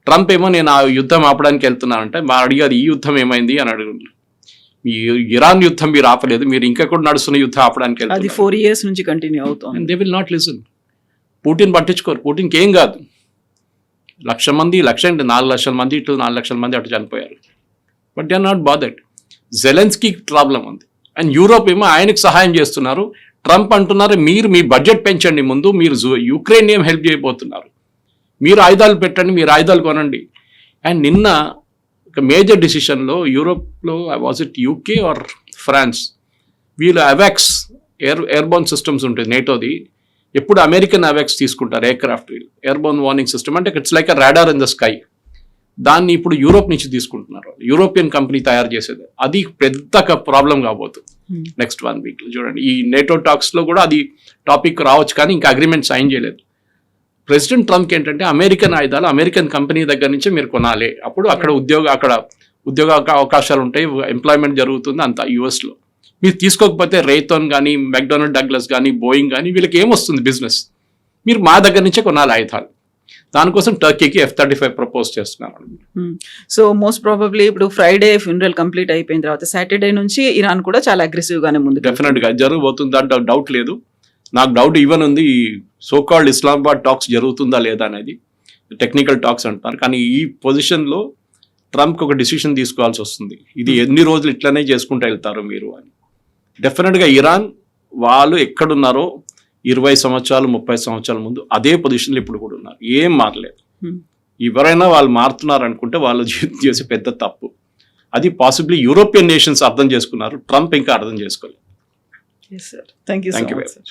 ట్రంప్ ఏమో నేను ఆ యుద్ధం ఆపడానికి వెళ్తున్నానంటే, మా అడిగారు ఈ యుద్ధం ఏమైంది అని అడుగుతున్నారు. ఈ ఇరాన్ యుద్ధం మీరు ఆపలేదు, మీరు ఇంకా కూడా నడుస్తున్న యుద్ధం ఆపడానికి వెళ్తారు. అది 4 years నుంచి కంటిన్యూ అవుతుంది. They will not listen. Putin పట్టించుకోరు, పుటిన్కి ఏం కాదు. 1,00,000 మంది, 4 లక్షల మంది ఇటు 4 లక్షల మంది అటు చనిపోయారు. But they are not bothered. Zelensky problem ఉంది. అండ్ యూరోప్ ఏమో ఆయనకు సహాయం చేస్తున్నారు. ట్రంప్ అంటున్నారు, మీరు మీ బడ్జెట్ పెంచండి, ముందు మీరు యుక్రెయిన్ ఏం హెల్ప్ చేయబోతున్నారు, మీరు ఆయుధాలు పెట్టండి, మీరు ఆయుధాలు కొనండి. అండ్ నిన్న ఒక మేజర్ డిసిషన్లో యూరోప్లో, was it UK or France, వీళ్ళు అవాక్స్ ఎయిర్బోర్న్ సిస్టమ్స్ ఉంటుంది నేటోది. ఎప్పుడు అమెరికన్ అవాక్స్ తీసుకుంటారు ఎయిర్క్రాఫ్ట్, ఎయిర్బోర్న్ వార్నింగ్ సిస్టమ్, అంటే it's like a radar in the sky. దాన్ని ఇప్పుడు యూరోప్ నుంచి తీసుకుంటున్నారు, యూరోపియన్ కంపెనీ తయారు చేసేది. అది పెద్ద ప్రాబ్లం కాబోతుంది నెక్స్ట్ 1 week. చూడండి, ఈ నేటో టాక్స్లో కూడా అది టాపిక్ రావచ్చు, కానీ ఇంకా అగ్రిమెంట్ సైన్ చేయలేదు. ప్రెసిడెంట్ ట్రంప్కి ఏంటంటే అమెరికన్ ఆయుధాలు అమెరికన్ కంపెనీ దగ్గర నుంచే మీరు కొనాలి, అప్పుడు అక్కడ ఉద్యోగ అవకాశాలు ఉంటాయి, ఎంప్లాయ్మెంట్ జరుగుతుంది అంతా యుఎస్లో. మీరు తీసుకోకపోతే రేథాన్ కానీ, మెక్డొనాల్డ్ డగ్లస్ కానీ, బోయింగ్ కానీ, వీళ్ళకి ఏమొస్తుంది బిజినెస్? మీరు మా దగ్గర నుంచే కొనాలి ఆయుధాలు. దానికోసం టర్కీకి F-35 ప్రపోజ్ చేస్తున్నారు. సో మోస్ట్ ప్రాబబ్లీ ఇప్పుడు ఫ్రైడే ఫ్యూనరల్ కంప్లీట్ అయిపోయిన తర్వాత సాటర్డే నుంచి ఇరాన్ కూడా చాలా అగ్రెసివ్ గానే ముందు డెఫినెట్గా జరగబోతుంది, దాంట్లో డౌట్ లేదు. నాకు డౌట్ ఈవెన్ ఉంది, ఈ సోకాల్డ్ ఇస్లామాబాద్ టాక్స్ జరుగుతుందా లేదా అనేది. టెక్నికల్ టాక్స్ అంటున్నారు, కానీ ఈ పొజిషన్లో ట్రంప్కి ఒక డిసిషన్ తీసుకోవాల్సి వస్తుంది. ఇది ఎన్ని రోజులు ఇట్లనే చేసుకుంటూ వెళ్తారు మీరు అని. డెఫినెట్గా ఇరాన్ వాళ్ళు ఎక్కడున్నారో 20 సంవత్సరాలు 30 సంవత్సరాల ముందు అదే పొజిషన్లో ఇప్పుడు కూడా ఉన్నారు, ఏం మారలేదు. ఎవరైనా వాళ్ళు మారుతున్నారు అనుకుంటే వాళ్ళు చేసే పెద్ద తప్పు. అది పాసిబ్లీ యూరోపియన్ నేషన్స్ అర్థం చేసుకున్నారు, ట్రంప్ ఇంకా అర్థం చేసుకోలేదు. Yes, sir. Thank you so much, sir.